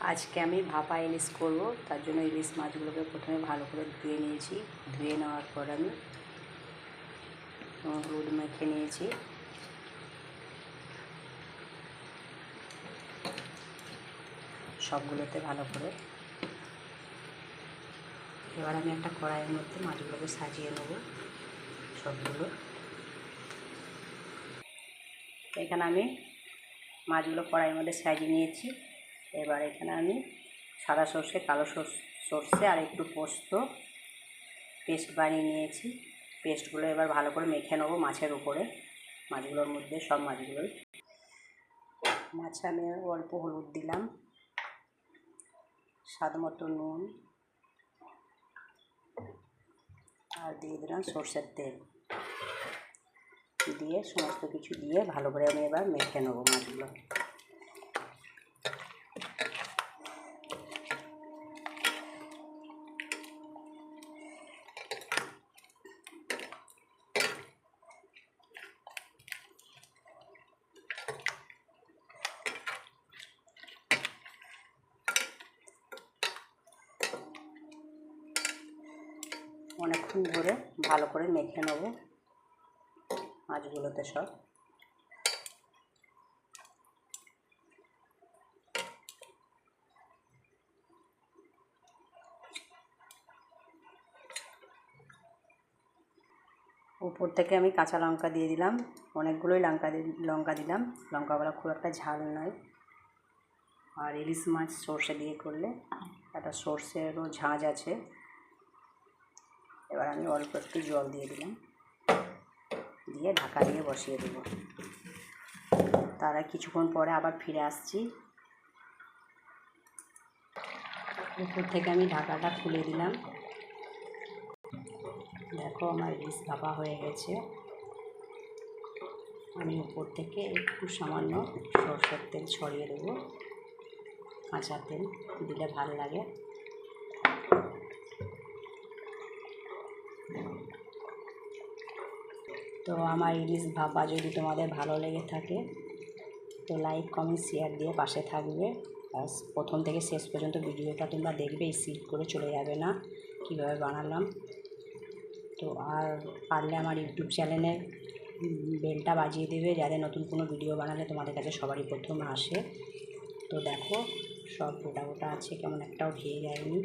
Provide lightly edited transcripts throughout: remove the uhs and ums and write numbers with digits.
আজকে আমি ভাপা ইলিশ করব। তার জন্য ইলিশ মাছগুলোকে প্রথমে ভালো করে ধুয়ে নিয়েছি। ধুয়ে নেওয়ার পর আমি হলুদ মেখে নিয়েছি। সবগুলোতে ভালো করে। এবার আমি একটা কড়াইয়ের মধ্যে মাছগুলোকে সাজিয়ে নেব সবগুলো। এখানে আমি মাছগুলো কড়াইয়ের মধ্যে সাজিয়ে নিয়েছি। এবার এখানে আমি সাদা সর্ষে, কালো সর্ষে আর একটু পোস্ত পেস্ট বানিয়ে নিয়েছি। পেস্টগুলো এবার ভালো করে মেখে নেবো মাছের উপরে, মাছগুলোর মধ্যে, সব মাছগুলোই। মাছে আমি অল্প হলুদ দিলাম, স্বাদ মতো নুন, আর দিয়ে দিলাম সর্ষের তেল। দিয়ে সমস্ত কিছু দিয়ে ভালো করে আমি এবার মেখে নেবো মাছগুলো। অনেকক্ষণ ধরে ভালো করে মেখে নেব মাছগুলোতে সব। উপর থেকে আমি কাঁচা লঙ্কা দিয়ে দিলাম, অনেকগুলোই লঙ্কা দিলাম। লঙ্কাগুলো খুব একটা ঝাল নয়। আর ইলিশ মাছ সর্ষে দিয়ে করলে একটা সর্ষেরও ঝাঁঝ আছে। এবার আমি অল্প একটু জল দিয়ে দিলাম, দিয়ে ঢাকা দিয়ে বসিয়ে দেবো। তারা কিছুক্ষণ পরে আবার ফিরে আসছি। উপর থেকে আমি ঢাকাটা খুলে দিলাম। দেখো আমার ইলিশ ভাপা হয়ে গেছে। আমি উপর থেকে একটু সামান্য সরষের তেল ছড়িয়ে দেবো। কাঁচা তেল দিলে ভালো লাগে। তো আমার ইলিশ ভাপা যদি তোমাদের ভালো লেগে থাকে তো লাইক, কমেন্ট, শেয়ার দিয়ে পাশে থাকবে। প্রথম থেকে শেষ পর্যন্ত ভিডিওটা তোমরা দেখবে, স্কিপ করে চলে যাবে না কীভাবে বানালাম। তো আর পারলে আমার ইউটিউব চ্যানেলে বেলটা বাজিয়ে দেবে, যাতে নতুন কোনো ভিডিও বানালে তোমাদের কাছে সবারই প্রথম আসে। তো দেখো সব গোটা গোটা আছে, কেমন একটাও ভেঙে যায়নি,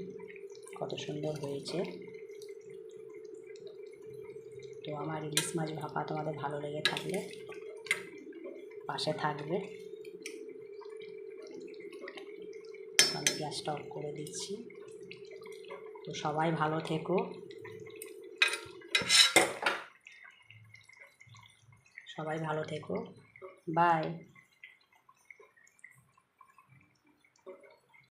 কত সুন্দর হয়েছে। তো আমার ইলিশ মাছ ভাপা তোমাদের ভালো লেগে থাকলে পাশে থাকবে। আমি গ্যাসটা অফ করে দিচ্ছি। তো সবাই ভালো থেকো, বাই।